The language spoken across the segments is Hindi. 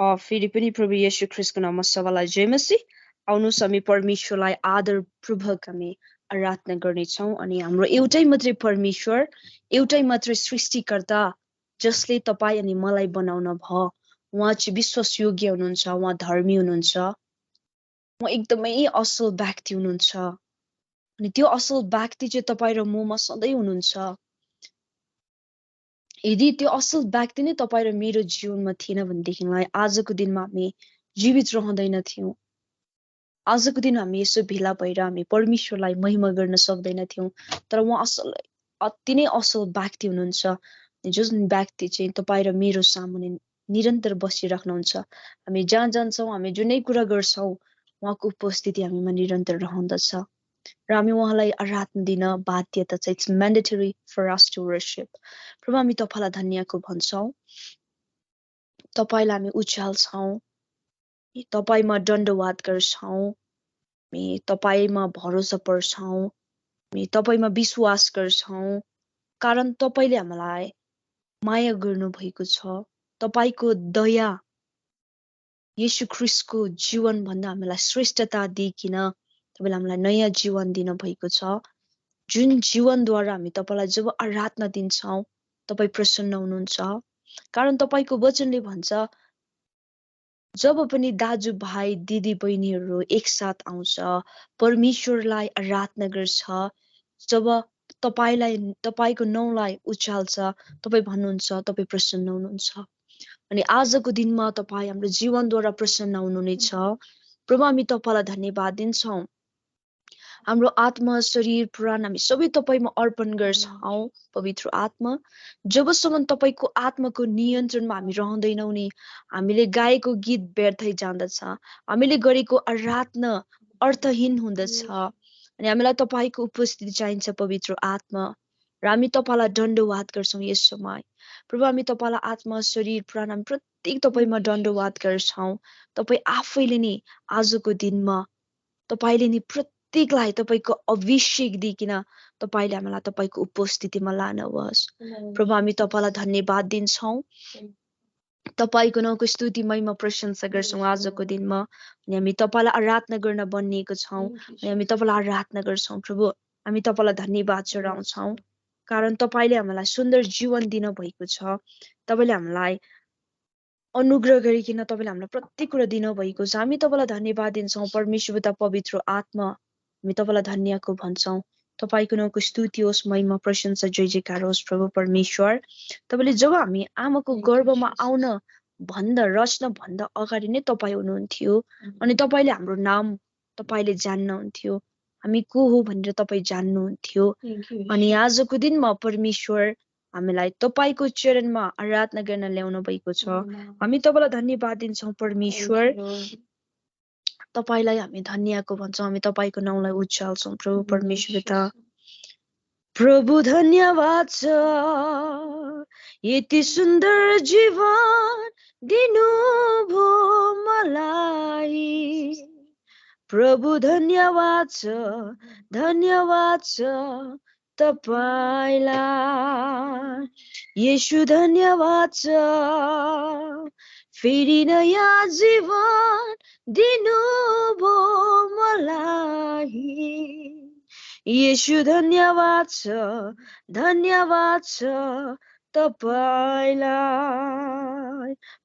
फेरि पनि प्रभु येशू ख्रीष्टको नाममा सबैलाई जय मसीह। आउनुहोस् हामी परमेश्वरलाई आदरपूर्वक हामी आराधना गर्नेछौँ अनि हाम्रो एउटै मात्रै परमेश्वर, एउटै मात्रै सृष्टिकर्ता जसले तपाईँ अनि मलाई बनाउन भयो, उहाँ चाहिँ विश्वासयोग्य हुनुहुन्छ, उहाँ धर्मी हुनुहुन्छ, उहाँ एकदमै असल व्यक्ति हुनुहुन्छ अनि त्यो असल व्यक्ति चाहिँ तपाईँ र ममा सधैँ हुनुहुन्छ। यदि त्यो असल व्यक्ति नै तपाईँ र मेरो जीवनमा थिएन भनेदेखिलाई आजको दिनमा हामी जीवित रहँदैनथ्यौँ। आजको दिन हामी यसो भेला भएर हामी परमेश्वरलाई महिमा गर्न सक्दैनथ्यौँ। तर उहाँ अति नै असल व्यक्ति हुनुहुन्छ, जुन व्यक्ति चाहिँ तपाईँ र मेरो सामुन्ने निरन्तर बसिराख्नुहुन्छ। हामी जहाँ जान्छौँ, हामी जुनै कुरा गर्छौँ, उहाँको उपस्थिति हामीमा निरन्तर रहँदछ र हामी उहाँलाई आराधना दिन बाध्यता छ। It's mandatory for us to worship. प्रभु हामी तपाईँलाई धन्यको भन्छौँ, तपाईँलाई हामी उचाल्छौँ, तपाईँमा दण्डवाद गर्छौँ, हामी तपाईँमा भरोसा पर्छौँ, हामी तपाईँमा विश्वास गर्छौँ, कारण तपाईँले हामीलाई माया गर्नुभएको छ। तपाईँको दया येशू ख्रीष्टको जीवनभन्दा हामीलाई श्रेष्ठता दिइकन तपाईँले हामीलाई नयाँ जीवन दिनुभएको छ, जुन जीवनद्वारा हामी तपाईँलाई जब आराधना दिन्छौँ तपाईँ प्रसन्न हुनुहुन्छ। कारण तपाईँको वचनले भन्छ, जब पनि दाजुभाइ दिदी बहिनीहरू एकसाथ आउँछ, परमेश्वरलाई आराधना गर्छ, जब तपाईँको नाउँलाई उचाल्छ, तपाईँ भन्नुहुन्छ तपाईँ प्रसन्न हुनुहुन्छ। अनि आजको दिनमा तपाईँ हाम्रो जीवनद्वारा प्रसन्न हुनुहुनेछ। प्रभु हामी तपाईँलाई धन्यवाद दिन्छौँ। हाम्रो आत्मा, शरीर, प्राण हामी सबै तपाईँमा अर्पण गर्छौँ। पवित्र आत्मा, जबसम्म तपाईँको आत्माको नियन्त्रणमा हामी रहँदैनौँ नि, हामीले गाएको गीत व्यर्थै जाँदछ, हामीले गरेको आराधना अर्थहीन हुँदछ अनि हामीलाई तपाईँको उपस्थिति चाहिन्छ पवित्र आत्मा। र हामी तपाईँलाई दण्डवाद गर्छौँ यस समय। प्रभु हामी तपाईँलाई आत्मा, शरीर, प्राण हामी प्रत्येक तपाईँमा दण्डवाद गर्छौँ। तपाईँ आफैले नि आजको दिनमा तपाईँले नि प्रत्येकलाई तपाईँको अभिषेक दिइकन तपाईँले हामीलाई तपाईँको उपस्थितिमा लानुहोस्। प्रभु हामी तपाईँलाई धन्यवाद दिन्छौँ, तपाईँको नाउँको स्तुति महिमा प्रशंसा गर्छौँ आजको दिनमा। अनि हामी तपाईँलाई आराधना गर्न बनिएको छौँ अनि हामी तपाईँलाई आराधना गर्छौँ। प्रभु हामी तपाईँलाई धन्यवाद चढाउँछौँ, कारण तपाईँले हामीलाई सुन्दर जीवन दिनुभएको छ। तपाईँले हामीलाई अनुग्रह गरिकन तपाईँले हामीलाई प्रत्येक कुरा दिनुभएको छ। हामी तपाईँलाई धन्यवाद दिन्छौँ परमेश्वर पिता पवित्र आत्मा। हामी तपाईँलाई धन्यको भन्छौँ। तपाईँको नाउँको स्तुति होस्, महिमा प्रशंसा जय जयकार होस्। प्रभु परमेश्वर, तपाईँले जब हामी आमाको गर्भमा आउन भन्दा रच्न भन्दा अगाडि नै तपाईँ हुनुहुन्थ्यो अनि तपाईँले हाम्रो नाम तपाईँले जान्नुहुन्थ्यो, हामी को हो भनेर तपाईँ जान्नुहुन्थ्यो। अनि आजको दिनमा परमेश्वर हामीलाई तपाईँको चरणमा आराधना गर्न ल्याउनु भएको छ। हामी तपाईँलाई धन्यवाद दिन्छौँ परमेश्वर। तपाईँलाई हामी धन्यको भन्छौँ, हामी तपाईँको नाउँलाई उचाल्छौँ प्रभु परमेश्वर पिता। प्रभु धन्यवाद छ यति सुन्दर जीवन दिनुभयो मलाई। प्रभु धन्यवाद छ तपाईलाई। येशू धन्यवाद छ फेरि नयाँ जीवन दिनुभयो मलाई। येशू धन्यवाद छ तपाईलाई।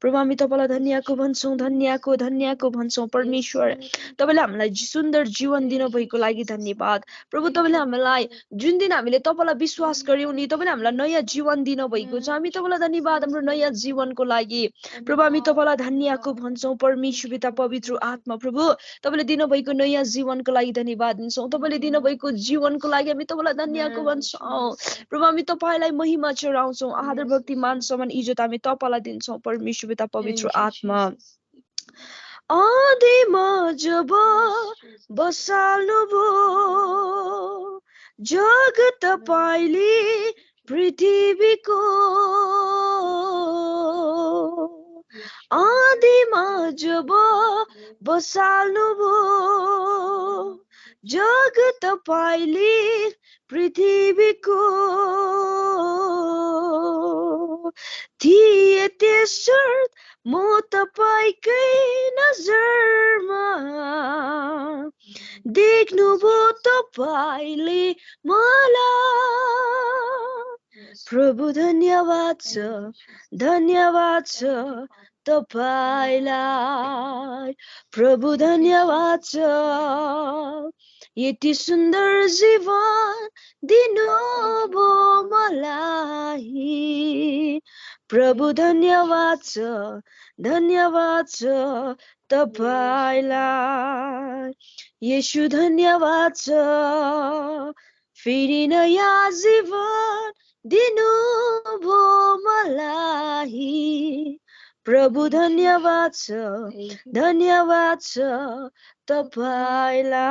प्रभु हामी तपाईँलाई धन्यको भन्छौँ, धन्यको भन्छौँ परमेश्वर। तपाईँले हामीलाई सुन्दर जीवन दिनुभएको लागि धन्यवाद। प्रभु तपाईँले हामीलाई जुन दिन हामीले तपाईँलाई विश्वास गर्यौँ नि, तपाईँले हामीलाई नयाँ जीवन दिनुभएको छ। हामी तपाईँलाई धन्यवाद हाम्रो नयाँ जीवनको लागि। प्रभु हामी तपाईँलाई धन्यको भन्छौँ परमेश्वर पिता पवित्र आत्मा। प्रभु तपाईँले दिनुभएको नयाँ जीवनको लागि धन्यवाद दिन्छौँ। तपाईँले दिनुभएको जीवनको लागि हामी तपाईँलाई धन्यको भन्छौँ। प्रभु हामी तपाईँलाई महिमा चढाउँछौँ, आदर भक्ति मान सम्मान इज्जत हामी तपाईँलाई दिन्छौँ परमेश्वर पिता पवित्र आत्मा। आदिमा जब बसाल्नुभयो जग तपाईँले पृथ्वीको, आदिमा जब बसाल्नुभयो जग तपाईले पृथ्वीको थिए त्यसर्थ म तपाईकै नजरमा देख्नुभयो तपाईले मलाई प्रभु धन्यवाद छ तपाईलाई प्रभु धन्यवाद छ यति सुन्दर जीवन दिनुभयो मलाई प्रभु धन्यवाद छ तपाईलाई येशू धन्यवाद छ फेरि नयाँ जीवन दिनुभयो मलाई प्रभु धन्यवाद छ तपाईलाई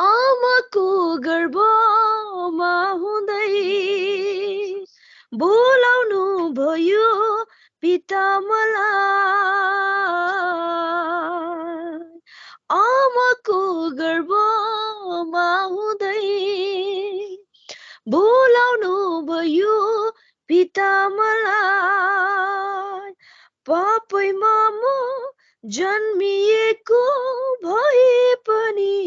आमाको गर्भमा हुँदै बोलाउनु भयो पिता मलाई आमाको गर्भमा हुँदै बोलाउनु भयो पिता मलाई पापैमा म जन्मिएको भए पनि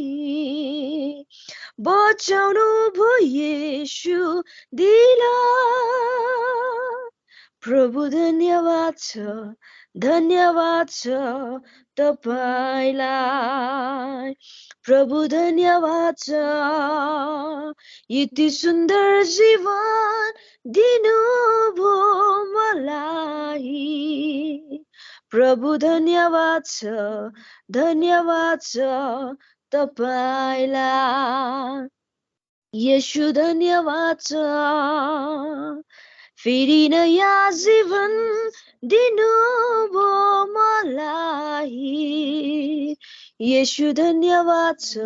बचाउनु भयो येशू दिलाई प्रभु धन्यवाद छ तपाईलाई प्रभु धन्यवाद छ यति सुन्दर जीवन दिनुभयो मलाई प्रभु धन्यवाद छ तपाईलाई येशू धन्यवाद छ फेरि नयाँ जीवन दिनुभयो मलाई येशू धन्यवाद छ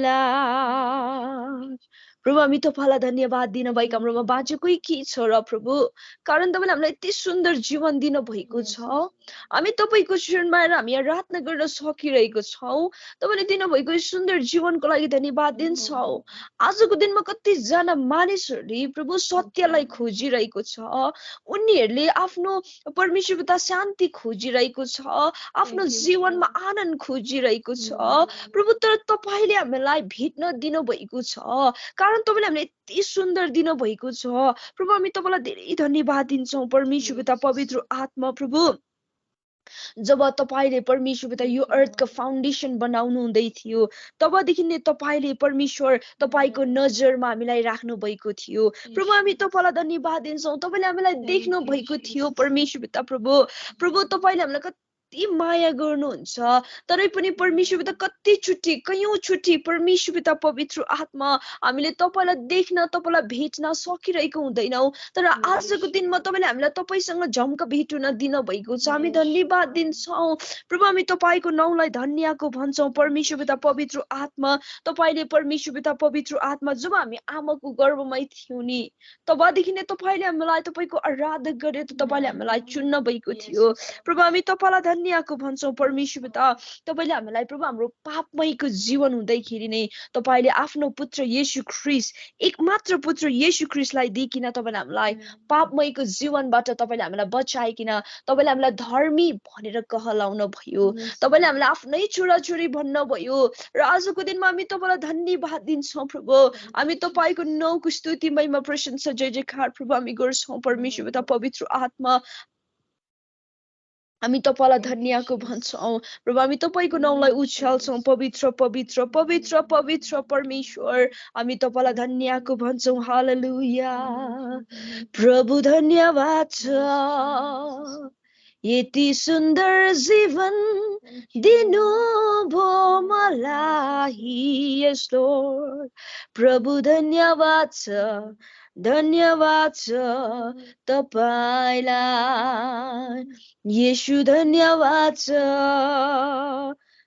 तपाईलाई प्रभु हामी तपाईलाई धन्यवाद दिन भएका हाम्रोमा बाँचेको के छ र प्रभु कारण तपाईले हामीलाई यति सुन्दर जीवन दिनु भएको छ हामी तपाईको चरणमा आएर हामी यहाँ प्रार्थना गर्न सकिरहेको छौं तपाईले दिनु भएको सुन्दर जीवनको लागि धन्यवाद दिन्छौं आजको दिनमा कति जना मानिसहरूले प्रभु सत्यलाई खोजिरहेको छ उनीहरूले आफ्नो परमेश्वर पिता शान्ति खोजिरहेको छ आफ्नो जीवनमा आनन्द खोजिरहेको छ प्रभु तर तपाईले हामीलाई भेट्न दिनु भएको छ कारण तपाईले हामीलाई यति सुन्दर दिनु भएको छ प्रभु हामी तपाईलाई धेरै धन्यवाद दिन्छौं परमेश्वर पिता पवित्र आत्मा प्रभु जब तपाईले परमेश्वर पिता यो अर्थको फाउन्डेसन बनाउनु हुँदै थियो तबदेखि नै तपाईले परमेश्वर तपाईको नजरमा हामीलाई राख्नु भएको थियो प्रभु हामी तपाईलाई धन्यवाद दिन्छौं तपाईले हामीलाई देख्नु भएको थियो परमेश्वर पिता प्रभु तपाईले हामीलाई कति माया गर्नुहुन्छ तरै पनि परमेश्वर पिता कति चोटी कयौं चोटी परमेश्वर पिता पवित्र आत्मा हामीले तपाईलाई देख्न तपाईलाई भेट्न सकिरहेको हुँदैनौ तर आजको दिनमा तपाईले हामीलाई तपाईसँग झम्क भेट हुन दिन भएको छ हामी धन्यवाद दिन्छौं प्रभु हामी तपाईको नाउँलाई धन्यको भन्छौं परमेश्वर पिता पवित्र आत्मा तपाईले परमेश्वर पिता पवित्र आत्मा जब हामी आमाको गर्भमै थियौं नि तबदेखि नै तपाईले हामीलाई तपाईको आराधना गरे तपाईले हामीलाई चुन्न भएको थियो प्रभु हामी तपाईलाई धन्यको भन्छौं परमेश्वर पिता तपाईले हामीलाई प्रभु हाम्रो पापमयको जीवन हुँदैखेरि नै तपाईले आफ्नो पुत्र येशू ख्रीष्ट एकमात्र पुत्र येशू ख्रीष्टलाई दिइकिन तपाईले हामीलाई पापमयको जीवनबाट तपाईले हामीलाई बचाइकिन तपाईले हामीलाई धर्मी भनेर कहलाउनु भयो तपाईले हामीलाई आफ्नै छोराछोरी भन्नुभयो र आजको दिनमा हामी तपाईलाई धन्यवाद दिन्छौं प्रभु हामी तपाईको नाउँको स्तुति महिमा प्रशंसा जय जयकार प्रभु हामी गर्छौं परमेश्वर पिता पवित्र आत्मा हामी तपाईलाई धन्यको भन्छौं प्रभु हामी तपाईको नाउँलाई उछाल्छौं पवित्र पवित्र पवित्र पवित्र परमेश्वर हामी तपाईलाई धन्यको भन्छौं हालेलुया प्रभु धन्यवाद छ यति सुन्दर जीवन दिनुभयो मलाई यस लर्ड प्रभु धन्यवाद छ तपाईलाई येशू धन्यवाद छ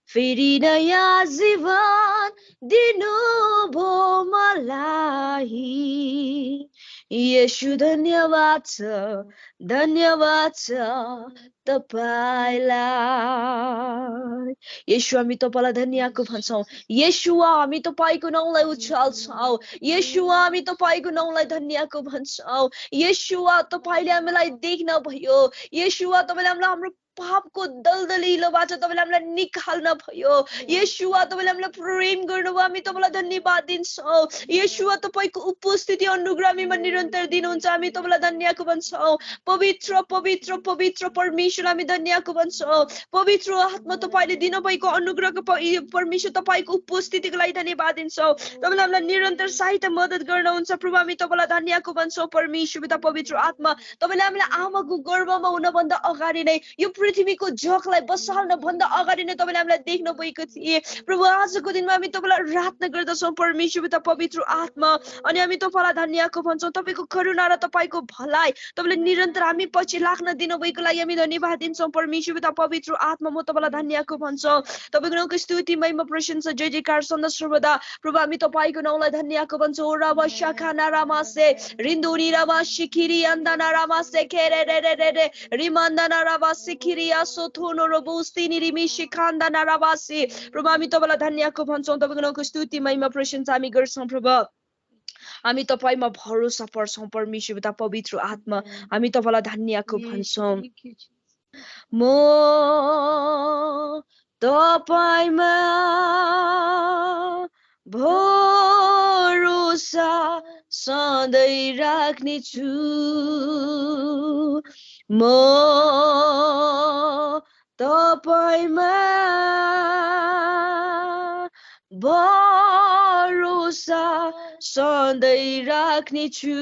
फेरि नयाँ जीवन दिनुभयो मलाई येशू धन्यवाद छ तपाईलाई येशू हामी तपाईलाई धन्यवाद भन्छौं येशू हामी तपाईको नाउँलाई उचाल्छौं येशू हामी तपाईको नाउँलाई धन्यवाद भन्छौं येशू तपाईले हामीलाई देख्न भयो येशू तपाईले हाम्रो पापको दलदलीलोबाट तपाईले हामीलाई निकाल्न भयो येशू तपाईले हामीलाई प्रेम गर्नुभयो हामी तपाईलाई धन्यवाद दिन्छौं येशू तपाईको उपस्थिति अनुग्रह हामीमा निरन्तर दिनुहुन्छ हामी तपाईलाई धन्यवाद भन्छौं पवित्र पवित्र पवित्र परमेश्वर हामी धन्यवाद भन्छौं पवित्र आत्मा तपाईले दिनुभएको अनुग्रहको परमेश्वर तपाईको उपस्थितिको लागि धन्यवाद दिन्छौं तपाईले हामीलाई निरन्तर सहायता मद्दत गर्नुहुन्छ प्रभु हामी तपाईलाई धन्यवाद भन्छौं परमेश्वर पिता पवित्र आत्मा तपाईले हामीलाई आमाको गर्भमा हुनभन्दा अगाडि नै यो पृथ्वीको जगलाई बसाल्न भन्दा अगाडि नै तपाईले हामीलाई देख्नु भएको थिए प्रभु आजको दिनमा हामी तपाईलाई प्रार्थना गर्दछौं परमेश्वर पिता पवित्र आत्मा अनि हामी तपाईलाई धन्यवाद भन्छौं तपाईको करुणा र तपाईको भलाइ तपाईले निरन्तर हामी पछि लाग्न दिनुभएको लागि हामी धन्यवाद दिन्छौं परमेश्वर पिता पवित्र आत्मा म तपाईलाई धन्यवाद भन्छौं तपाईको नामको स्तुति महिमा प्रशंसा जय जयकार सदा सर्वदा प्रभु हामी तपाईको नामलाई धन्यवाद भन्छौं रबा शाखाना रामासे रिन्दुनी रबा शिखिरी अन्दना रामासे केरे रे रे रे रिमन्दना रबा शिखिरी सोथोनो रोबोस्तिनी रिमी शिखान्दना रावासी प्रभु हामी तपाईलाई धन्यवाद भन्छौं तपाईको नामको स्तुति महिमा प्रशंसा हामी गर्छौं प्रभु हामी तपाईमा भरोसा पर्छौं परमेश्वर पिता पवित्र आत्मा हामी तपाईलाई धन्यवाद भन्छौं म तपाईमा भरोसा सधैँ राख्ने छु म तपाईमा भरोसा सधैँ राख्ने छु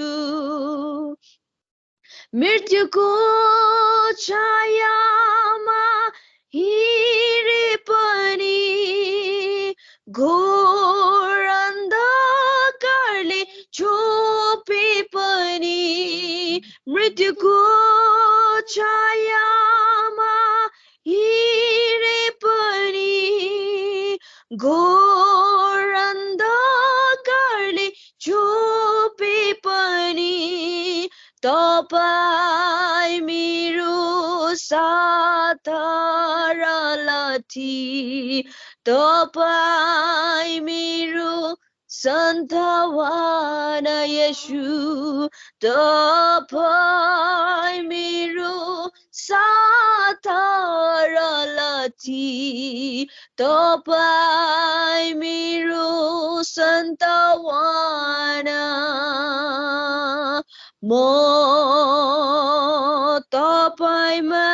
मृत्युको छायामा हिँडे पनि घोर अन्धकारले छोपे पनि मृत्युको छायामा हिँडे पनि घोर अन्धकारले छोपे पनि तपाईं मेरो साथ र लाठी तपाईं मेरो सन्तान येशू तपाईं मेरो साथ र लाठी तपाईं मेरो सन्तान म तपाईमा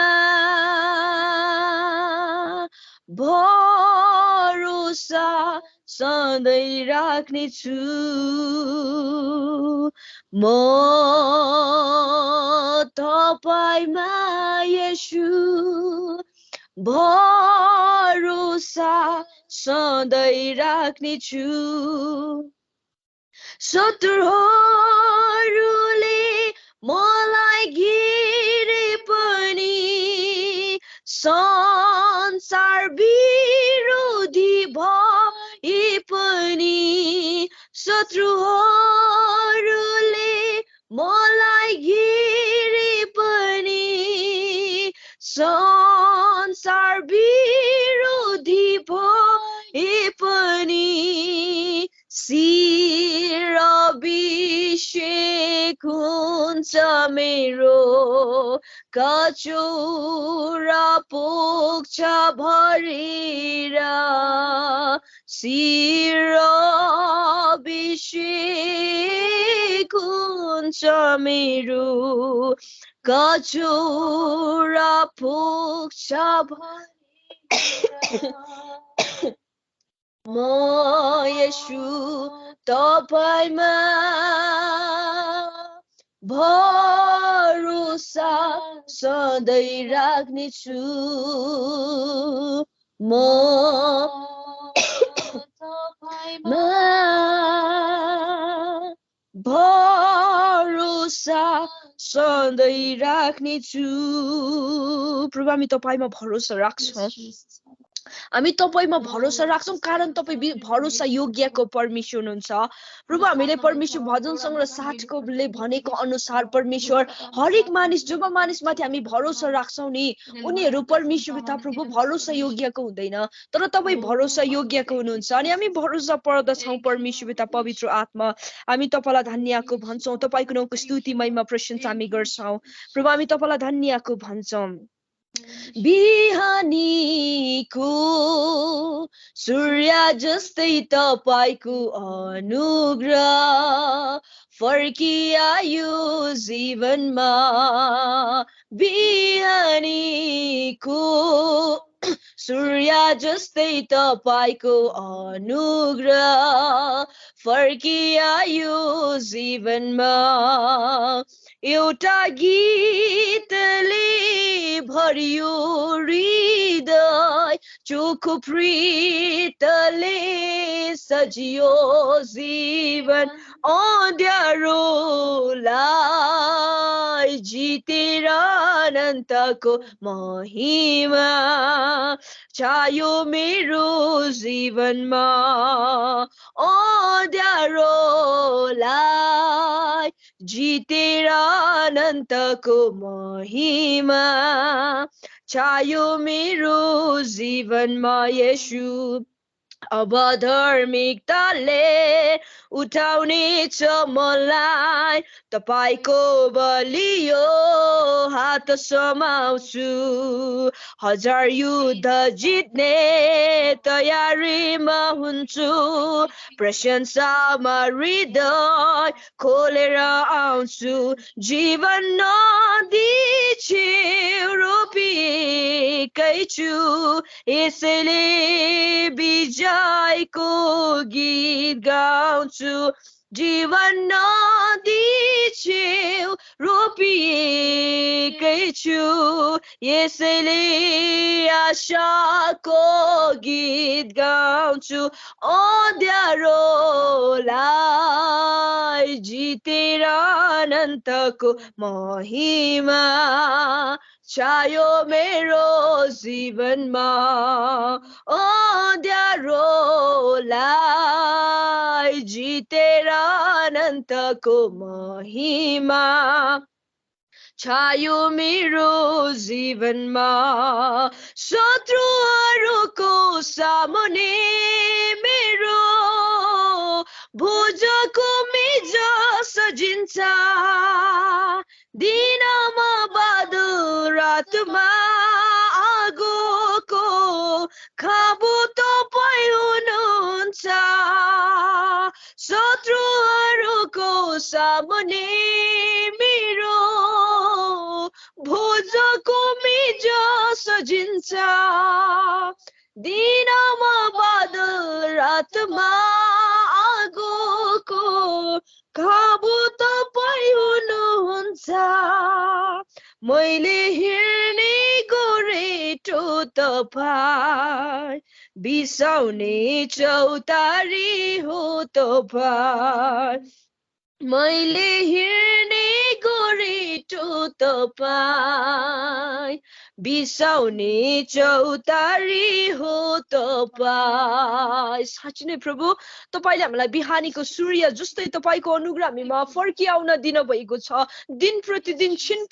भरोसा सधैँ राख्ने छु म तपाईमा येशू भरोसा सधैँ राख्ने छु शत्रुहरूले मलाई घेरे पनि संसार विरोधी भए पनि शत्रुहरूले मलाई घेरे पनि संसार विरोधी भए पनि शिर अभिषेक हुन्छ मेरो कचौरा पुग्छ भरेर शिर अभिषेक हुन्छ मेरो कचौरा पुग्छ भरेर म येशू तपाईमा भरोसा सधैँ राख्ने छु म तपाईमा भरोसा सधैँ राख्ने छु प्रभु हामी तपाईमा भरोसा राख्छौं हामी तपाईमा भरोसा राख्छौं कारण तपाई भरोसा योग्यको परमेश्वर हुनुहुन्छ प्रभु हामीले परमेश्वर भजन सङ्ग्रह 60 को ले भनेको अनुसार परमेश्वर हरेक मानिस जब मानिसमाथि हामी भरोसा राख्छौं नि उनीहरू परमेश्वर पिता प्रभु भरोसा योग्यको हुँदैन तर तपाई भरोसा योग्यको हुनुहुन्छ अनि हामी भरोसा पर्दछौं परमेश्वर पिता पवित्र आत्मा हामी तपाईलाई धन्यवाद भन्छौं तपाईको नामको स्तुति महिमा प्रशंसा हामी गर्छौं प्रभु हामी तपाईलाई धन्यवाद भन्छौं बिहानीको सूर्य जस्तै तपाईको अनुग्रह फर्किआयो जीवनमा बिहानीको सूर्य जस्तै तपाईको अनुग्रह फर्किआयो जीवनमा एउटा गीतले भरियो हृदय चोखो प्रीतले सजियो जीवन अँध्यारोलाई जितेर अनन्तको महिमा छायो मेरो जीवनमा अँध्यारोलाई जितेर अनन्तको महिमा छायो मेरो जीवनमा येशू अब धार्मिकताले उठाउनेछ मलाई तपाईको बलियो हात समाउँछु हजार युद्ध जित्ने तयारीमा हुन्छु प्रशंसामा हृदय खोलेर आउँछु जीवन नदी छेउ रोपिएकै छु यसैले विजयको गीत गाउँछु जीवन नदी छेउ रोपिएकै छु यसैले आशाको गीत गाउँछु अँध्यारोलाई जितेर अनन्तको महिमा छायो मेरो जीवनमा अँध्यारोलाई जितेर अनन्तको महिमा छायो मेरो जीवनमा शत्रुहरूको सामुने मेरो भुजको मेज सजिन्छ दिनमा बादल रातमा आगोको खाबु तपाई हुनुहुन्छ शत्रुहरूको सामुने मेरो भुजको मेज सजिन्छ दिनमा बादल रातमा आगोको खाबु तपाई हुनुहुन्छ मैले हेर्ने गोरेटो तपाईँ बिसाउने चौतारी हो तपाईँ मैले हेर्ने गोरेटो तपाईँ बिसाउने चौतारी हो तपाईँ साँच्चै नै प्रभु तपाईले हामीलाई बिहानीको सूर्य जस्तै तपाईको अनुग्रह हामीमा फर्किआउन दिन भएको छ दिन प्रतिदिन छिन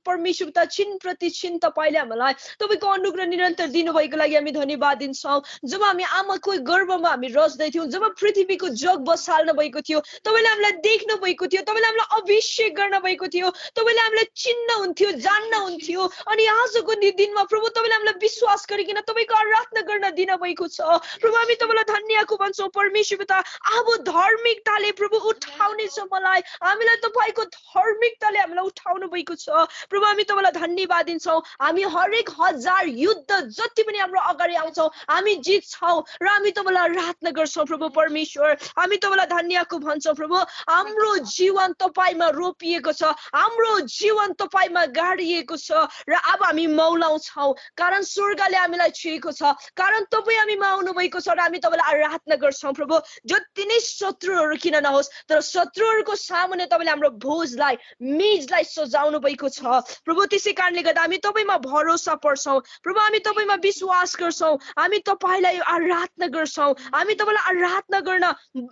परमेश्वरता छिन प्रति छिन तपाईले हामीलाई तपाईको अनुग्रह निरन्तर दिनुभएको लागि हामी धन्यवाद दिन्छौं जब हामी आमाको गर्भमा हामी रच्दै थियौं जब पृथ्वीको जग बसाल्नु भएको थियो तपाईले हामीलाई देख्नु भएको थियो तपाईले हामीलाई अभिषेक गर्न भएको थियो तपाईले हामीलाई चिन्न हुन्थ्यो जान्न हुन्थ्यो अनि आजको दिनमा प्रभु तपाईले हामीलाई विश्वास गरिकिन तपाईको आराधना गर्न दिन भएको छ प्रभु हामी तपाईलाई धन्यवाद भन्छौं परमेश्वर पिता अब धार्मिकताले प्रभु उठाउने छ मलाई हामीलाई तपाईको धार्मिकताले हामीलाई उठाउनु भएको छ प्रभु हामी तपाईलाई धन्यवाद दिन्छौं हामी हरेक हजार युद्ध जति पनि हाम्रो अगाडि आउँछौं हामी जित्छौं र हामी तपाईलाई आराधना गर्छौं प्रभु परमेश्वर हामी तपाईलाई धन्यवाद भन्छौं प्रभु हाम्रो जीवन तपाईमा रोपिएको छ हाम्रो जीवन तपाईमा गाडिएको छ र अब हामी हामी मौलाउँछौँ, कारण स्वर्गले हामीलाई छोएको छ, कारण तपाईँ हामीमा आउनुभएको छ र हामी तपाईँलाई आराधना गर्छौँ प्रभु। जति नै शत्रुहरू किन नहोस्, तर शत्रुहरूको सामुन्ने तपाईँले हाम्रो भोजलाई मेजलाई सजाउनु भएको छ प्रभु। त्यसै कारणले गर्दा हामी तपाईँमा भरोसा पर्छौँ प्रभु, हामी तपाईँमा विश्वास गर्छौँ, हामी तपाईँलाई आराधना गर्छौँ, हामी तपाईँलाई आराधना गर्न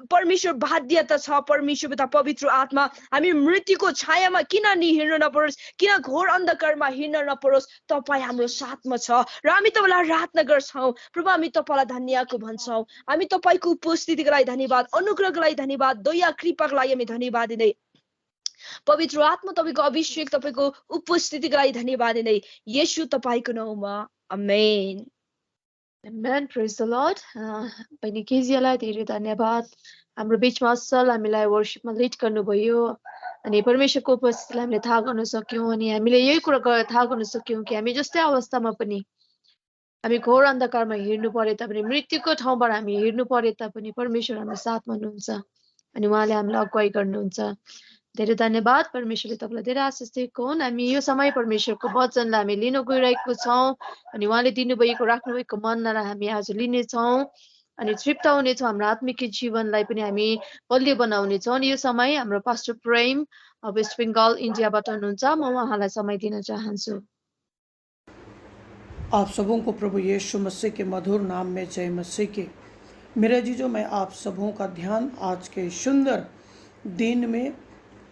परमेश्वर बाध्यता छ। परमेश्वर पिता पवित्र आत्मा, हामी मृत्युको छायामा किन नि हिँड्न नपरोस्, किन घोर अन्धकारमा हिँड्न नपरोस्, तपाईँ हाम्रो साथमा छ र हामी तपाईँलाई आराधना गर्छौँ प्रभु। हामी तपाईँलाई धन्यवाद भन्छौँ, हामी तपाईँको उपस्थितिको लागि धन्यवाद, अनुग्रहको लागि धन्यवाद, दया कृपाको लागि हामी धन्यवाद दिँदै, पवित्र आत्मा तपाईँको अभिषेक, तपाईँको उपस्थितिको लागि धन्यवाद दिँदै, येशू तपाईँको नाउँमा आमेन। Amen. Praise the Lord. बहिनी केजियालाई धेरै धन्यवाद, हाम्रो बिचमा असल हामीलाई वर्शिपमा लिड गर्नुभयो अनि परमेश्वरको उपस्थितिलाई हामीले थाहा गर्न सक्यौँ अनि हामीले यही कुरा थाहा गर्न सक्यौँ कि हामी जस्तै अवस्थामा पनि हामी घोर अन्धकारमा हिँड्नु परे तापनि, मृत्युको ठाउँबाट हामी हिँड्नु परे तापनि परमेश्वर हाम्रो साथमा हुनुहुन्छ अनि उहाँले हामीलाई अगुवाई गर्नुहुन्छ। धेरै धन्यवाद, परमेश्वरले तपाईँलाई धेरै आशिष दिएको हुन्। हामी यो समय परमेश्वरको वचनलाई हामी लिन गइरहेको छौँ अनि उहाँले दिनुभएको राख्नुभएको मनलाई हामी आज लिनेछौँ अनि तृप्त हुनेछौँ, हाम्रो आत्मिक जीवनलाई पनि हामी बलियो बनाउनेछौँ। अनि यो समय हाम्रो पास्टर प्रेम वेस्ट बेङ्गल इन्डियाबाट हुनुहुन्छ, म उहाँलाई समय दिन चाहन्छु। आप सबों को प्रभु यीशु मसीह के मधुर नाम में जय मसीह की। मेरे जीजो, मैं आप सबों का ध्यान आज के सुंदर दिन में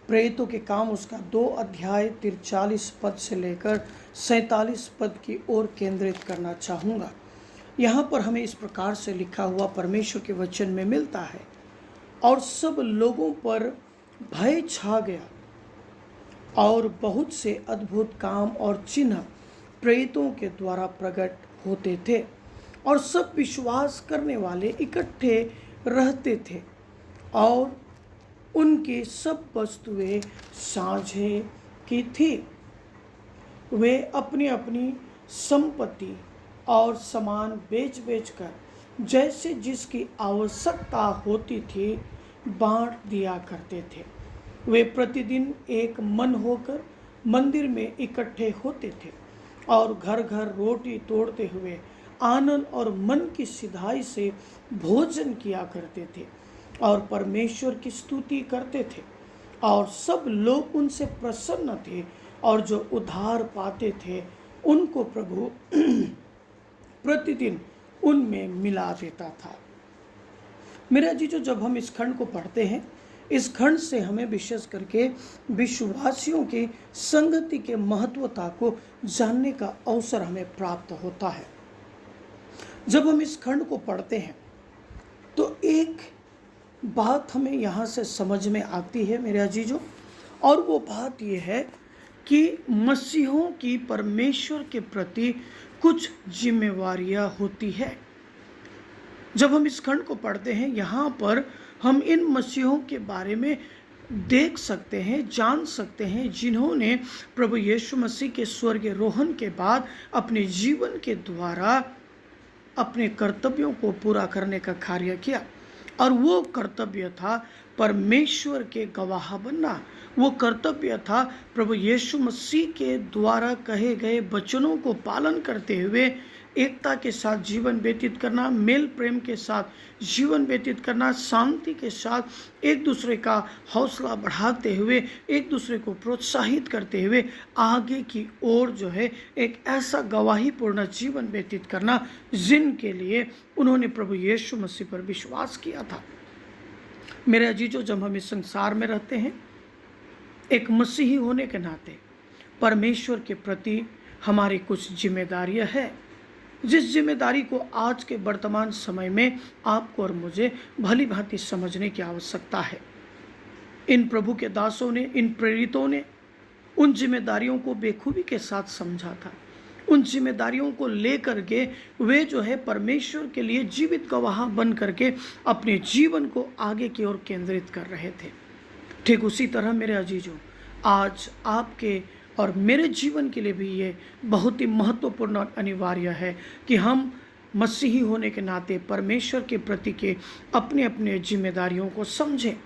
प्रेरितों के काम उसका 2 अध्याय 43 पद से लेकर 47 पद की ओर केंद्रित करना चाहूँगा। यहाँ पर हमें इस प्रकार से लिखा हुआ परमेश्वर के वचन में मिलता है, और सब लोगों पर भय छा गया और बहुत से अद्भुत काम और चिन्ह प्रेरितों के द्वारा प्रकट होते थे और सब विश्वास करने वाले इकट्ठे रहते थे और उनकी सब वस्तुएं साझे की थी। वे अपनी अपनी संपत्ति और सामान बेच बेच कर जैसे जिसकी आवश्यकता होती थी बांट दिया करते थे। वे प्रतिदिन एक मन होकर मंदिर में इकट्ठे होते थे और घर घर रोटी तोड़ते हुए आनंद और मन की सिधाई से भोजन किया करते थे और परमेश्वर की स्तुति करते थे, और सब लोग उनसे प्रसन्न थे और जो उद्धार पाते थे उनको प्रभु प्रतिदिन उनमें मिला देता था। मेरा जीजो, जब हम इस खंड को पढ़ते हैं, इस खंड से हमें विशेष करके विश्वासियों की संगति के महत्वता को जानने का अवसर हमें प्राप्त होता है। जब हम इस खंड को पढ़ते हैं तो एक बात हमें यहाँ से समझ में आती है मेरे अजीजों, और वो बात ये है कि मसीहों की परमेश्वर के प्रति कुछ जिम्मेवारियाँ होती है। जब हम इस खंड को पढ़ते हैं, यहाँ पर हम इन मसीहों के बारे में देख सकते हैं, जान सकते हैं, जिन्होंने प्रभु यीशु मसीह के स्वर्गीय रोहन के बाद अपने जीवन के द्वारा अपने कर्तव्यों को पूरा करने का कार्य किया, और वो कर्तव्य था परमेश्वर के गवाह बनना। वो कर्तव्य था प्रभु यीशु मसीह के द्वारा कहे गए वचनों को पालन करते हुए एकता के साथ जीवन व्यतीत करना, मेल प्रेम के साथ जीवन व्यतीत करना, शांति के साथ एक दूसरे का हौसला बढ़ाते हुए, एक दूसरे को प्रोत्साहित करते हुए आगे की ओर जो है एक ऐसा गवाहीपूर्ण जीवन व्यतीत करना जिनके लिए उन्होंने प्रभु यीशु मसीह पर विश्वास किया था। मेरे अजीजों, जब हम इस संसार में रहते हैं, एक मसीही होने के नाते परमेश्वर के प्रति हमारी कुछ जिम्मेदारियां हैं, जिस जिम्मेदारी को आज के वर्तमान समय में आपको और मुझे भली भांति समझने की आवश्यकता है। इन प्रभु के दासों ने, इन प्रेरितों ने उन जिम्मेदारियों को बेखूबी के साथ समझा था। उन जिम्मेदारियों को लेकर के वे जो है परमेश्वर के लिए जीवित गवाह बन करके अपने जीवन को आगे की ओर केंद्रित कर रहे थे। ठीक उसी तरह मेरे अजीजों, आज आपके और मेरे जीवन के लिए भी ये बहुत ही महत्वपूर्ण और अनिवार्य है कि हम मसीही होने के नाते परमेश्वर के प्रति के अपने अपने जिम्मेदारियों को समझें।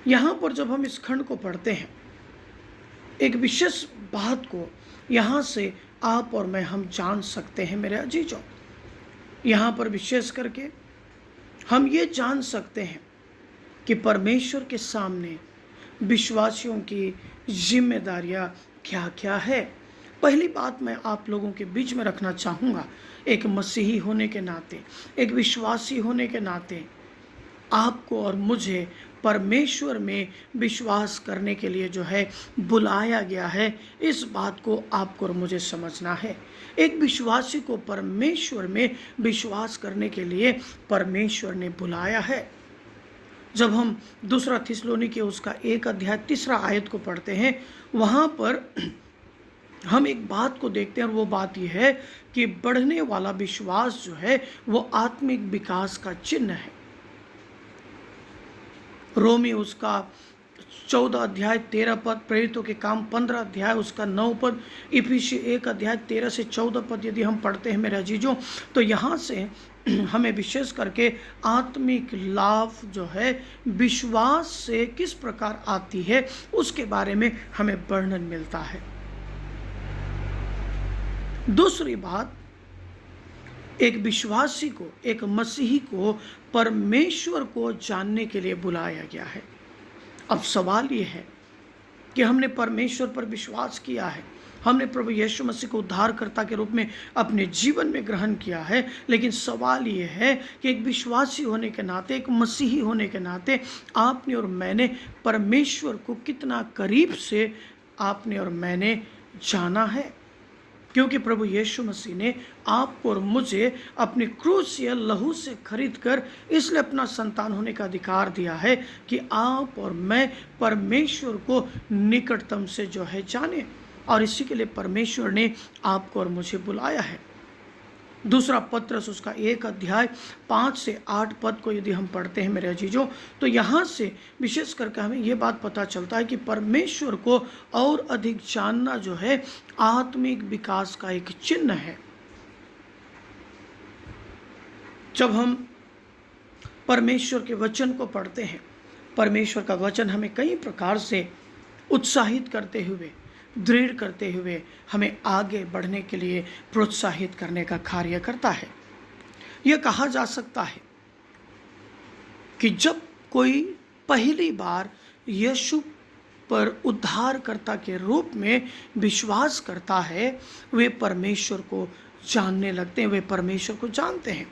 यहाँ पर जब हम इस खंड को पढ़ते हैं एक विशेष बात को यहाँ से आप और मैं हम जान सकते हैं मेरे अजीजों। यहाँ पर विशेष करके हम ये जान सकते हैं कि परमेश्वर के सामने विश्वासियों की जिम्मेदारियां क्या क्या है। पहली बात मैं आप लोगों के बीच में रखना चाहूँगा, एक मसीही होने के नाते, एक विश्वासी होने के नाते आपको और मुझे परमेश्वर में विश्वास करने के लिए जो है बुलाया गया है, इस बात को आपको और मुझे समझना है। एक विश्वासी को परमेश्वर में विश्वास करने के लिए परमेश्वर ने बुलाया है। जब हम दूसरा थिस्सलुनीके उसका 1 अध्याय 3 आयत को पढ़ते हैं, वहाँ पर हम एक बात को देखते हैं और वो बात यह है कि बढ़ने वाला विश्वास जो है वो आत्मिक विकास का चिन्ह है। रोमी उसका 14 अध्याय 13 पद, प्रेरितों के काम 15 अध्याय उसका 9 पद, इफिसी 1 अध्याय 13 से 14 पद यदि हम पढ़ते हैं मेरे अजीजों, तो यहाँ से हमें विशेष करके आत्मिक लाभ जो है विश्वास से किस प्रकार आती है उसके बारे में हमें वर्णन मिलता है। दूसरी बात, एक विश्वासी को, एक मसीही को परमेश्वर को जानने के लिए बुलाया गया है। अब सवाल ये है कि हमने परमेश्वर पर विश्वास किया है, हमने प्रभु यीशु मसीह को उद्धारकर्ता के रूप में अपने जीवन में ग्रहण किया है, लेकिन सवाल ये है कि एक विश्वासी होने के नाते, एक मसीही होने के नाते आपने और मैंने परमेश्वर को कितना करीब से आपने और मैंने जाना है। क्योंकि प्रभु यीशु मसीह ने आपको और मुझे अपने क्रूस या लहू से खरीद कर इसलिए अपना संतान होने का अधिकार दिया है कि आप और मैं परमेश्वर को निकटतम से जो है जाने, और इसी के लिए परमेश्वर ने आपको और मुझे बुलाया है। दूसरा पत्रस उसका 1 अध्याय 5 से 8 पद को यदि हम पढ़ते हैं मेरे अजीजों, तो यहाँ से विशेष करके हमें ये बात पता चलता है कि परमेश्वर को और अधिक जानना जो है आत्मिक विकास का एक चिन्ह है। जब हम परमेश्वर के वचन को पढ़ते हैं, परमेश्वर का वचन हमें कई प्रकार से उत्साहित करते हुए, दृढ़ करते हुए हमें आगे बढ़ने के लिए प्रोत्साहित करने का कार्य करता है। यह कहा जा सकता है कि जब कोई पहली बार यीशु पर उद्धारकर्ता के रूप में विश्वास करता है, वे परमेश्वर को जानने लगते हैं, वे परमेश्वर को जानते हैं।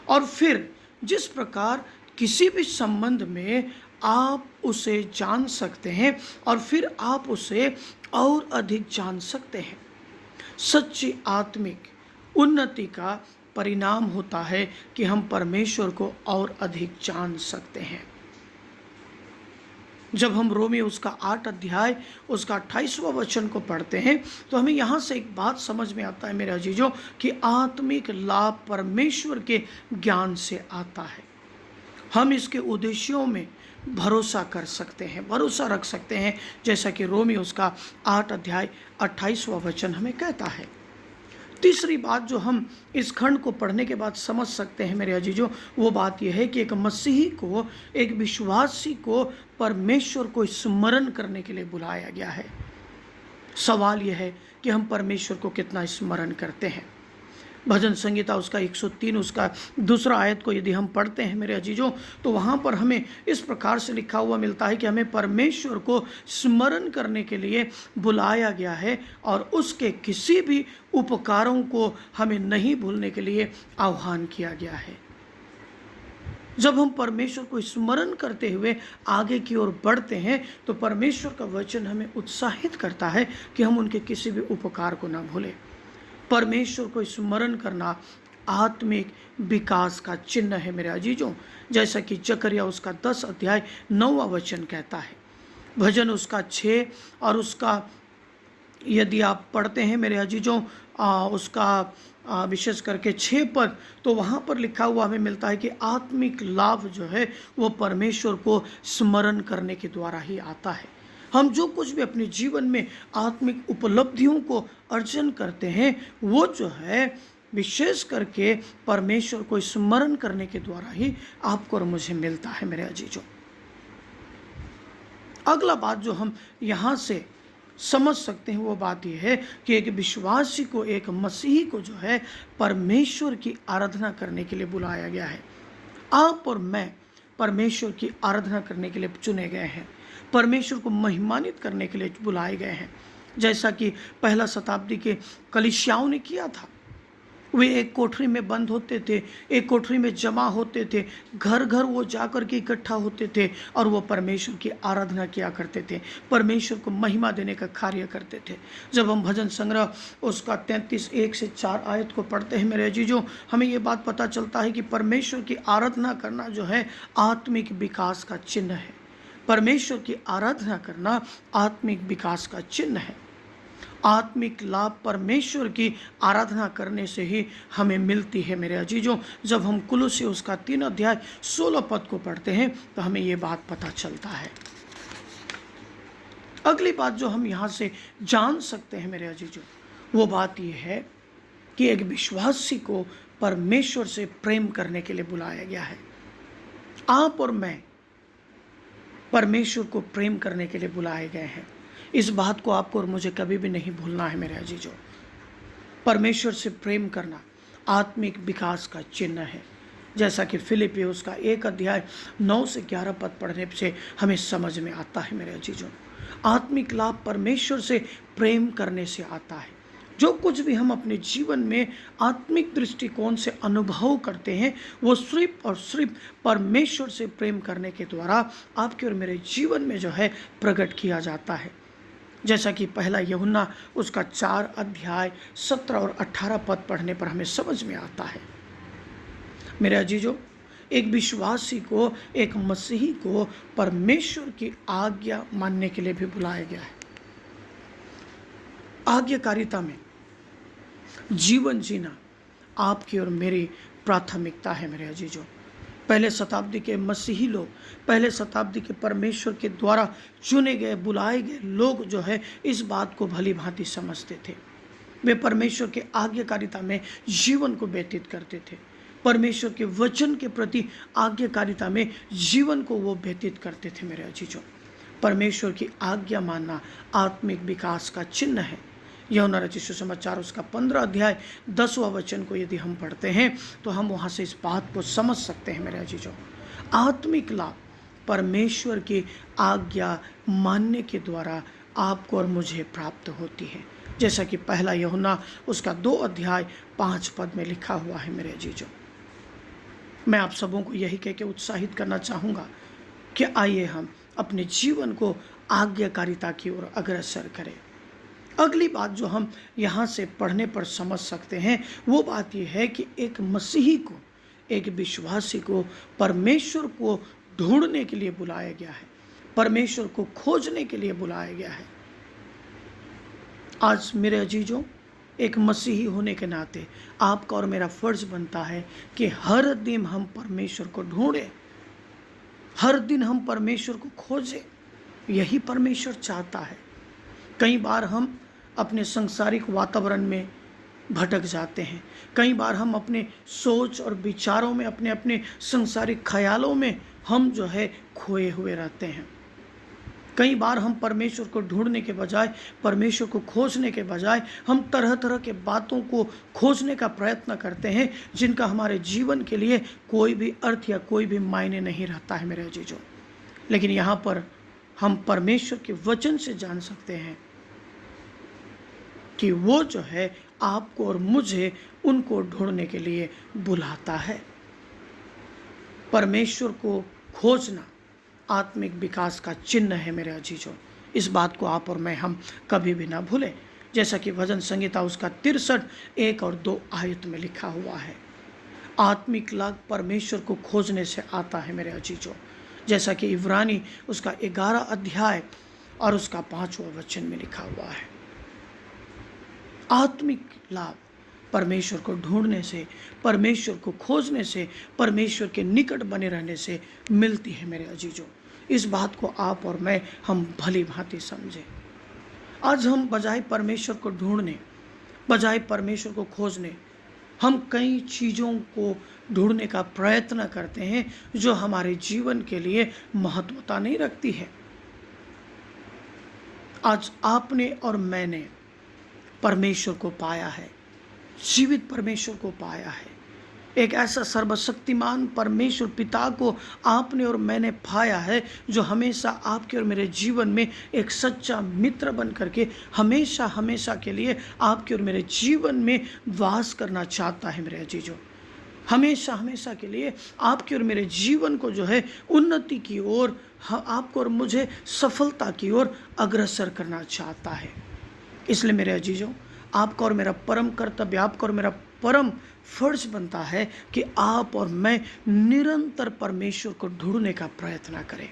और फिर जिस प्रकार किसी भी संबंध में आप उसे जान सकते हैं और फिर आप उसे और अधिक जान सकते हैं। सच्ची आत्मिक उन्नति का परिणाम होता है कि हम परमेश्वर को और अधिक जान सकते हैं। जब हम रोमी उसका 8 अध्याय उसका 28वां वचन को पढ़ते हैं, तो हमें यहाँ से एक बात समझ में आता है मेरे अजीजों कि आत्मिक लाभ परमेश्वर के ज्ञान से आता है। हम इसके उद्देश्यों में भरोसा कर सकते हैं, भरोसा रख सकते हैं, जैसा कि रोमी उसका 8 अध्याय 28वां वचन हमें कहता है। तीसरी बात जो हम इस खंड को पढ़ने के बाद समझ सकते हैं मेरे अजीजों, वो बात यह है कि एक मसीही को, एक विश्वासी को परमेश्वर को स्मरण करने के लिए बुलाया गया है। सवाल यह है कि हम परमेश्वर को कितना स्मरण करते हैं। भजन संहिता उसका 103 उसका 2 आयत को यदि हम पढ़ते हैं मेरे अजीजों, तो वहाँ पर हमें इस प्रकार से लिखा हुआ मिलता है कि हमें परमेश्वर को स्मरण करने के लिए बुलाया गया है और उसके किसी भी उपकारों को हमें नहीं भूलने के लिए आह्वान किया गया है। जब हम परमेश्वर को स्मरण करते हुए आगे की ओर बढ़ते हैं, तो परमेश्वर का वचन हमें उत्साहित करता है कि हम उनके किसी भी उपकार को ना भूलें। परमेश्वर को स्मरण करना आत्मिक विकास का चिन्ह है मेरे अजीजों, जैसा कि जकरिया उसका 10 अध्याय 9वां वचन कहता है। भजन उसका 6 और उसका यदि आप पढ़ते हैं मेरे अजीजों उसका विशेष करके 6 पद, तो वहाँ पर लिखा हुआ हमें मिलता है कि आत्मिक लाभ जो है वो परमेश्वर को स्मरण करने के द्वारा ही आता है। हम जो कुछ भी अपने जीवन में आत्मिक उपलब्धियों को अर्जन करते हैं, वो जो है विशेष करके परमेश्वर को स्मरण करने के द्वारा ही आपको और मुझे मिलता है मेरे अजीजों। अगला बात जो हम यहाँ से समझ सकते हैं वो बात यह है कि एक विश्वासी को, एक मसीही को जो है परमेश्वर की आराधना करने के लिए बुलाया गया है। आप और मैं परमेश्वर की आराधना करने के लिए चुने गए हैं, परमेश्वर को महिमानित करने के लिए बुलाए गए हैं, जैसा कि पहला शताब्दी के कलीसियाओं ने किया था। वे एक कोठरी में बंद होते थे, एक कोठरी में जमा होते थे, घर घर वो जाकर के इकट्ठा होते थे और वो परमेश्वर की आराधना किया करते थे, परमेश्वर को महिमा देने का कार्य करते थे। जब हम भजन संग्रह उसका 33:1-4 आयत को पढ़ते हैं मेरे अजीजों, हमें ये बात पता चलता है कि परमेश्वर की आराधना करना जो है आत्मिक विकास का चिन्ह है। परमेश्वर की आराधना करना आत्मिक विकास का चिन्ह है। आत्मिक लाभ परमेश्वर की आराधना करने से ही हमें मिलती है मेरे अजीजों। जब हम कुलुस्सी उसका 3:16 पद को पढ़ते हैं तो हमें ये बात पता चलता है। अगली बात जो हम यहाँ से जान सकते हैं मेरे अजीजों, वो बात ये है कि एक विश्वासी को परमेश्वर से प्रेम करने के लिए बुलाया गया है। आप और मैं परमेश्वर को प्रेम करने के लिए बुलाए गए हैं। इस बात को आपको और मुझे कभी भी नहीं भूलना है मेरे अजीजों। परमेश्वर से प्रेम करना आत्मिक विकास का चिन्ह है, जैसा कि फिलिपी उसका 1:9-11 पद पढ़ने से हमें समझ में आता है मेरे अजीजों। आत्मिक लाभ परमेश्वर से प्रेम करने से आता है। जो कुछ भी हम अपने जीवन में आत्मिक दृष्टिकोण से अनुभव करते हैं वो सिर्फ और सिर्फ परमेश्वर से प्रेम करने के द्वारा आपके और मेरे जीवन में जो है प्रकट किया जाता है। जैसा कि पहला यूहन्ना उसका 4:17 और 18 पद पढ़ने पर हमें समझ में आता है। मेरे अजीजों, एक विश्वासी को, एक मसीही को परमेश्वर की आज्ञा मानने के लिए भी बुलाया गया है। आज्ञाकारिता में जीवन जीना आपकी और मेरी प्राथमिकता है मेरे अजीजों। पहले शताब्दी के मसीही लोग, पहले शताब्दी के परमेश्वर के द्वारा चुने गए, बुलाए गए लोग जो है इस बात को भली भांति समझते थे। वे परमेश्वर के आज्ञाकारिता में जीवन को व्यतीत करते थे। परमेश्वर के वचन के प्रति आज्ञाकारिता में जीवन को वो व्यतीत करते थे मेरे अजीजों। परमेश्वर की आज्ञा मानना आत्मिक विकास का चिन्ह है। यूहन्ना रचित सुसमाचार उसका 15:10 वचन को यदि हम पढ़ते हैं तो हम वहाँ से इस बात को समझ सकते हैं मेरे अजीजों। आत्मिक लाभ परमेश्वर की आज्ञा मानने के द्वारा आपको और मुझे प्राप्त होती है, जैसा कि पहला यूहन्ना उसका 2:5 पद में लिखा हुआ है मेरे अजीजों। मैं आप सबों को यही कह के उत्साहित करना चाहूँगा कि आइए हम अपने जीवन को आज्ञाकारिता की ओर अग्रसर करें। अगली बात जो हम यहाँ से पढ़ने पर समझ सकते हैं वो बात यह है कि एक मसीही को, एक विश्वासी को परमेश्वर को ढूंढने के लिए बुलाया गया है, परमेश्वर को खोजने के लिए बुलाया गया है। आज मेरे अजीजों, एक मसीही होने के नाते आपका और मेरा फर्ज बनता है कि हर दिन हम परमेश्वर को ढूंढें, हर दिन हम परमेश्वर को खोजें। यही परमेश्वर चाहता है। कई बार हम अपने सांसारिक वातावरण में भटक जाते हैं, कई बार हम अपने सोच और विचारों में, अपने अपने सांसारिक ख्यालों में हम जो है खोए हुए रहते हैं। कई बार हम परमेश्वर को ढूंढने के बजाय, परमेश्वर को खोजने के बजाय हम तरह तरह के बातों को खोजने का प्रयत्न करते हैं जिनका हमारे जीवन के लिए कोई भी अर्थ या कोई भी मायने नहीं रहता है मेरे अजीजों। लेकिन यहाँ पर हम परमेश्वर के वचन से जान सकते हैं कि वो जो है आपको और मुझे उनको ढूंढने के लिए बुलाता है। परमेश्वर को खोजना आत्मिक विकास का चिन्ह है मेरे अजीजों। इस बात को आप और मैं हम कभी भी ना भूलें, जैसा कि भजन संहिता उसका 63:1-2 आयत में लिखा हुआ है। आत्मिक लाभ परमेश्वर को खोजने से आता है मेरे अजीजों, जैसा कि इब्रानी उसका 11 और उसका 5वां वचन में लिखा हुआ है। आत्मिक लाभ परमेश्वर को ढूंढने से, परमेश्वर को खोजने से, परमेश्वर के निकट बने रहने से मिलती है मेरे अजीजों। इस बात को आप और मैं हम भली भांति समझें। आज हम बजाय परमेश्वर को ढूंढने, बजाय परमेश्वर को खोजने, हम कई चीज़ों को ढूंढने का प्रयत्न करते हैं जो हमारे जीवन के लिए महत्वता नहीं रखती है। आज आपने और मैंने परमेश्वर को पाया है, जीवित परमेश्वर को पाया है। एक ऐसा सर्वशक्तिमान परमेश्वर पिता को आपने और मैंने पाया है, जो हमेशा आपके और मेरे जीवन में एक सच्चा मित्र बन करके हमेशा हमेशा के लिए आपके और मेरे जीवन में वास करना चाहता है। मेरे अजीजों, हमेशा हमेशा के लिए आपके और मेरे जीवन को जो है उन्नति की ओर, आपको और मुझे सफलता की ओर अग्रसर करना चाहता है। इसलिए मेरे अजीजों, आपका और मेरा परम कर्तव्य, आपका और मेरा परम फर्ज बनता है कि आप और मैं निरंतर परमेश्वर को ढूंढने का प्रयत्न करें।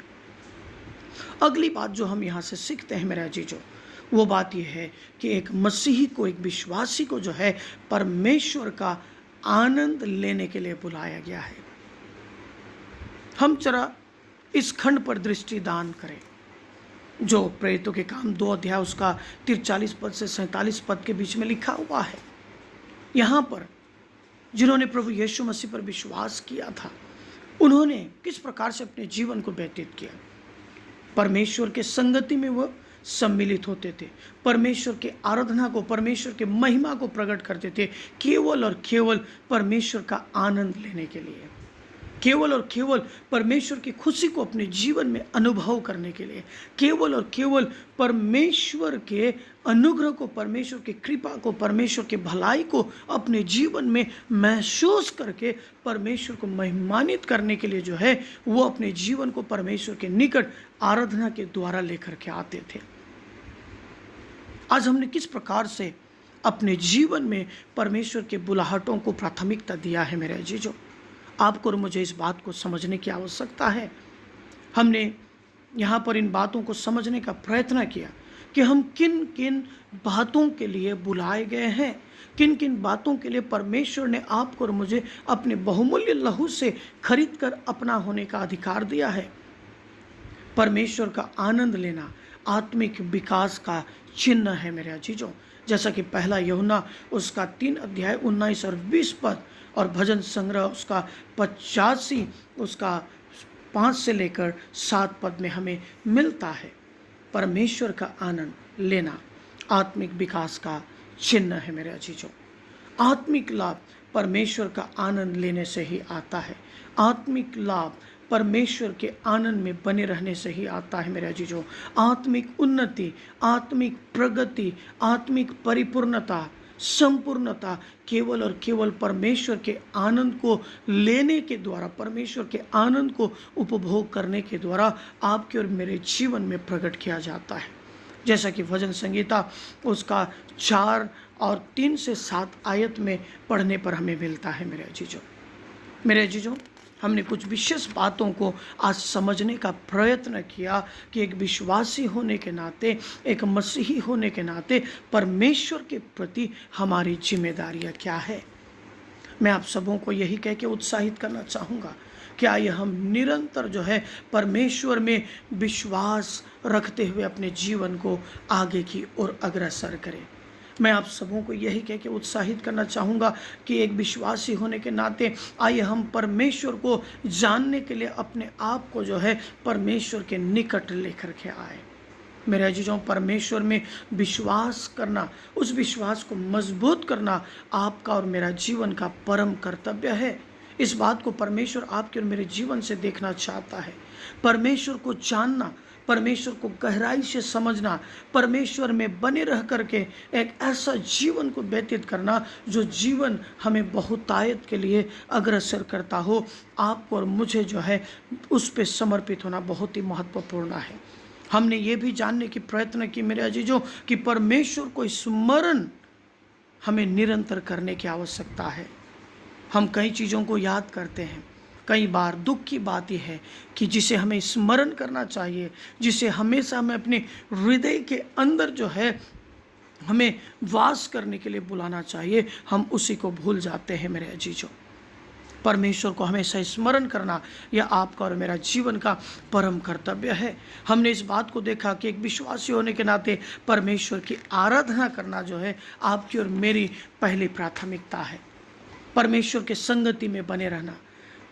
अगली बात जो हम यहाँ से सीखते हैं मेरे अजीजों, वो बात यह है कि एक मसीही को, एक विश्वासी को जो है परमेश्वर का आनंद लेने के लिए बुलाया गया है। हम जरा इस खंड पर दृष्टि दान करें जो प्रेरितों के काम 2 अध्याय उसका 43 पद से 47 पद के बीच में लिखा हुआ है। यहाँ पर जिन्होंने प्रभु यीशु मसीह पर विश्वास किया था, उन्होंने किस प्रकार से अपने जीवन को व्यतीत किया। परमेश्वर के संगति में वो सम्मिलित होते थे, परमेश्वर के आराधना को, परमेश्वर के महिमा को प्रकट करते थे, केवल और केवल परमेश्वर का आनंद लेने के लिए, केवल और केवल परमेश्वर की खुशी को अपने जीवन में अनुभव करने के लिए, केवल और केवल परमेश्वर के अनुग्रह को, परमेश्वर की कृपा को, परमेश्वर की भलाई को अपने जीवन में महसूस करके परमेश्वर को महिमान्वित करने के लिए जो है वो अपने जीवन को परमेश्वर के निकट आराधना के द्वारा लेकर के आते थे। आज हमने किस प्रकार से अपने जीवन में परमेश्वर के बुलाहटों को प्राथमिकता दिया है मेरे अजीजों, आपको और मुझे इस बात को समझने की आवश्यकता है। हमने यहाँ पर इन बातों को समझने का प्रयत्न किया कि हम किन किन बातों के लिए बुलाए गए हैं, किन किन बातों के लिए परमेश्वर ने आपको और मुझे अपने बहुमूल्य लहू से खरीद कर अपना होने का अधिकार दिया है। परमेश्वर का आनंद लेना आत्मिक विकास का चिन्ह है मेरे अजीजों। जैसा कि पहला यूहन्ना उसका 3 अध्याय 19 और 20 पद और भजन संग्रह उसका 85 उसका 5 से लेकर 7 पद में हमें मिलता है। परमेश्वर का आनंद लेना आत्मिक विकास का चिन्ह है मेरे अजीजों। आत्मिक लाभ परमेश्वर का आनंद लेने से ही आता है। आत्मिक लाभ परमेश्वर के आनंद में बने रहने से ही आता है मेरे अजीजों। आत्मिक उन्नति, आत्मिक प्रगति, आत्मिक परिपूर्णता, संपूर्णता केवल और केवल परमेश्वर के आनंद को लेने के द्वारा, परमेश्वर के आनंद को उपभोग करने के द्वारा आपके और मेरे जीवन में प्रकट किया जाता है। जैसा कि भजन संगीता उसका 4 और 3 से 7 आयत में पढ़ने पर हमें मिलता है मेरे अजीजों। मेरे अजीजों, हमने कुछ विशेष बातों को आज समझने का प्रयत्न किया कि एक विश्वासी होने के नाते, एक मसीही होने के नाते परमेश्वर के प्रति हमारी जिम्मेदारियां क्या है। मैं आप सबों को यही कह के उत्साहित करना चाहूँगा कि आइए हम निरंतर जो है परमेश्वर में विश्वास रखते हुए अपने जीवन को आगे की ओर अग्रसर करें। मैं आप सबों को यही कह के उत्साहित करना चाहूँगा कि एक विश्वासी होने के नाते आइए हम परमेश्वर को जानने के लिए अपने आप को जो है परमेश्वर के निकट लेकर के आए। मेरे अजीजों, परमेश्वर में विश्वास करना, उस विश्वास को मजबूत करना आपका और मेरा जीवन का परम कर्तव्य है। इस बात को परमेश्वर आपके और मेरे जीवन से देखना चाहता है। परमेश्वर को जानना, परमेश्वर को गहराई से समझना, परमेश्वर में बने रह करके एक ऐसा जीवन को व्यतीत करना जो जीवन हमें बहुतायत के लिए अग्रसर करता हो, आपको और मुझे जो है उस पे समर्पित होना बहुत ही महत्वपूर्ण है। हमने ये भी जानने की प्रयत्न की मेरे अजीजों कि परमेश्वर को स्मरण हमें निरंतर करने की आवश्यकता है। हम कई चीज़ों को याद करते हैं, कई बार दुख की बात यह है कि जिसे हमें स्मरण करना चाहिए, जिसे हमेशा हमें अपने हृदय के अंदर जो है हमें वास करने के लिए बुलाना चाहिए, हम उसी को भूल जाते हैं मेरे अजीजों। परमेश्वर को हमेशा स्मरण करना यह आपका और मेरा जीवन का परम कर्तव्य है। हमने इस बात को देखा कि एक विश्वासी होने के नाते परमेश्वर की आराधना करना जो है आपकी और मेरी पहली प्राथमिकता है। परमेश्वर के संगति में बने रहना,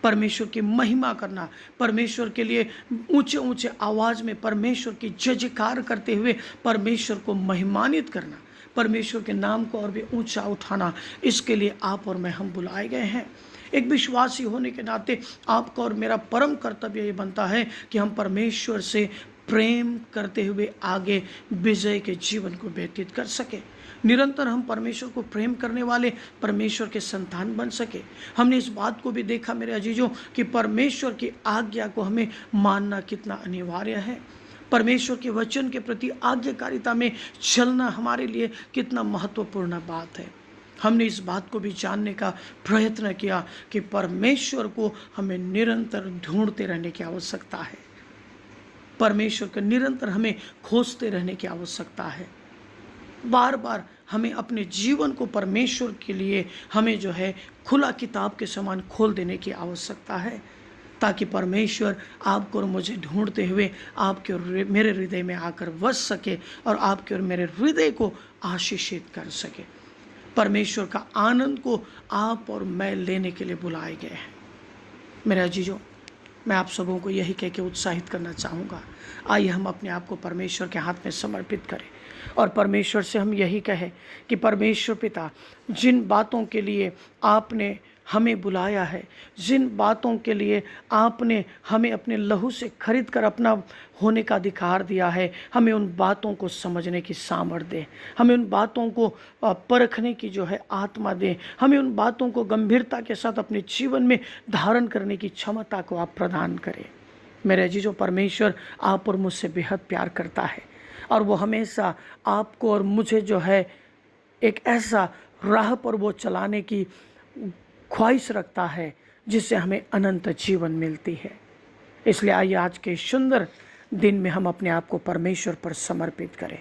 परमेश्वर की महिमा करना, परमेश्वर के लिए ऊंचे ऊंचे आवाज़ में परमेश्वर की जय जयकार करते हुए परमेश्वर को महिमानित करना, परमेश्वर के नाम को और भी ऊंचा उठाना, इसके लिए आप और मैं हम बुलाए गए हैं। एक विश्वासी होने के नाते आपका और मेरा परम कर्तव्य ये बनता है कि हम परमेश्वर से प्रेम करते हुए आगे विजय के जीवन को व्यतीत कर सके। निरंतर हम परमेश्वर को प्रेम करने वाले परमेश्वर के संतान बन सके। हमने इस बात को भी देखा मेरे अजीजों कि परमेश्वर की आज्ञा को हमें मानना कितना अनिवार्य है। परमेश्वर के वचन के प्रति आज्ञाकारिता में चलना हमारे लिए कितना महत्वपूर्ण बात है। हमने इस बात को भी जानने का प्रयत्न किया कि परमेश्वर को हमें निरंतर ढूंढते रहने की आवश्यकता है, परमेश्वर को निरंतर हमें खोजते रहने की आवश्यकता है। बार बार हमें अपने जीवन को परमेश्वर के लिए हमें जो है खुला किताब के समान खोल देने की आवश्यकता है, ताकि परमेश्वर आपको और मुझे ढूंढते हुए आपके और मेरे हृदय में आकर बस सके और आपके और मेरे हृदय को आशीषित कर सके। परमेश्वर का आनंद को आप और मैं लेने के लिए बुलाए गए हैं। मेरे अजीजों, मैं आप सबों को यही कह के उत्साहित करना चाहूँगा, आइए हम अपने आप को परमेश्वर के हाथ में समर्पित करें और परमेश्वर से हम यही कहें कि परमेश्वर पिता, जिन बातों के लिए आपने हमें बुलाया है, जिन बातों के लिए आपने हमें अपने लहू से खरीद कर अपना होने का अधिकार दिया है, हमें उन बातों को समझने की सामर्थ्य दे, हमें उन बातों को परखने की जो है आत्मा दे, हमें उन बातों को गंभीरता के साथ अपने जीवन में धारण करने की क्षमता को आप प्रदान करें। मेरे अजीजों, परमेश्वर आप और मुझसे बेहद प्यार करता है और वो हमेशा आपको और मुझे जो है एक ऐसा राह पर वो चलाने की ख्वाहिश रखता है जिससे हमें अनंत जीवन मिलती है। इसलिए आइए आज के सुंदर दिन में हम अपने आप को परमेश्वर पर समर्पित करें।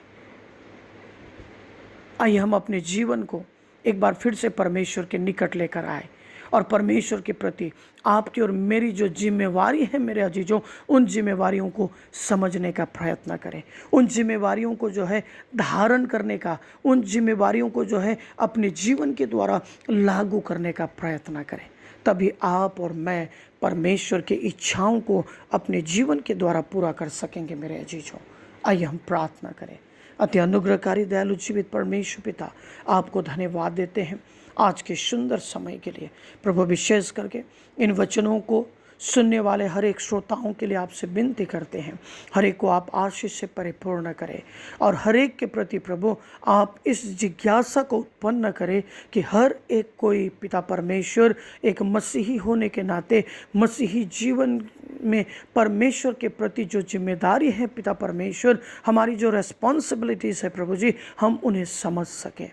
आइए हम अपने जीवन को एक बार फिर से परमेश्वर के निकट लेकर आए और परमेश्वर के प्रति आपकी और मेरी जो जिम्मेवारी है मेरे अजीजों, उन जिम्मेवारियों को समझने का प्रयत्न करें, उन जिम्मेवारियों को जो है धारण करने का, उन जिम्मेवारियों को जो है अपने जीवन के द्वारा लागू करने का प्रयत्न करें। तभी आप और मैं परमेश्वर की इच्छाओं को अपने जीवन के द्वारा पूरा कर सकेंगे। मेरे अजीजों, आइए हम प्रार्थना करें। अति अनुग्रहकारी दयालु जीवित परमेश्वर पिता, आपको धन्यवाद देते हैं आज के सुंदर समय के लिए। प्रभु, विशेष करके इन वचनों को सुनने वाले हर एक श्रोताओं के लिए आपसे विनती करते हैं, हर एक को आप आशीष से परिपूर्ण करें और हर एक के प्रति प्रभु आप इस जिज्ञासा को उत्पन्न करें कि हर एक कोई पिता परमेश्वर एक मसीही होने के नाते मसीही जीवन में परमेश्वर के प्रति जो जिम्मेदारी है पिता परमेश्वर, हमारी जो रेस्पॉन्सिबिलिटीज़ है प्रभु जी, हम उन्हें समझ सकें।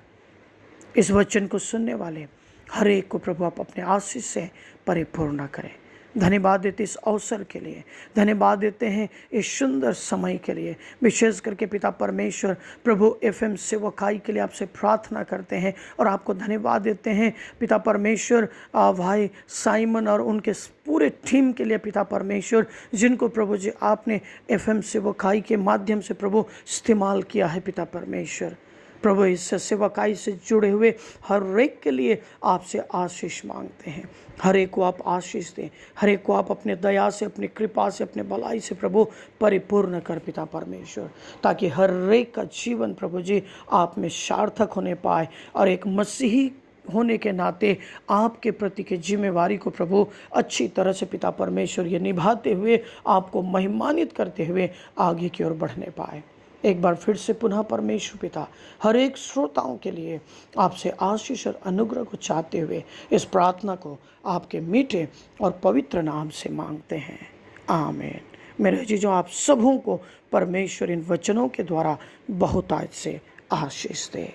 इस वचन को सुनने वाले हर एक को प्रभु आप अपने आशीष से परिपूर्ण करें। धन्यवाद देते इस अवसर के लिए, धन्यवाद देते हैं इस सुंदर समय के लिए। विशेष करके पिता परमेश्वर प्रभु FM सेवकाई के लिए आपसे प्रार्थना करते हैं और आपको धन्यवाद देते हैं पिता परमेश्वर भाई साइमन और उनके पूरे टीम के लिए पिता परमेश्वर, जिनको प्रभु जी आपने FM सेवकाई के माध्यम से प्रभु इस्तेमाल किया है पिता परमेश्वर। प्रभु इस सेवकाई से जुड़े हुए हर एक के लिए आपसे आशीष मांगते हैं। हर एक को आप आशीष दें, हर एक को आप अपने दया से, अपनी कृपा से, अपने भलाई से प्रभु परिपूर्ण कर पिता परमेश्वर, ताकि हर एक का जीवन प्रभु जी आप में सार्थक होने पाए और एक मसीही होने के नाते आपके प्रति के जिम्मेवारी को प्रभु अच्छी तरह से पिता परमेश्वर ये निभाते हुए आपको महिमानित करते हुए आगे की ओर बढ़ने पाए। एक बार फिर से पुनः परमेश्वर पिता हर एक श्रोताओं के लिए आपसे आशीष और अनुग्रह को चाहते हुए इस प्रार्थना को आपके मीठे और पवित्र नाम से मांगते हैं, आमीन। मेरे अजीजों, आप सबों को परमेश्वर इन वचनों के द्वारा बहुतायत से आशीष दे।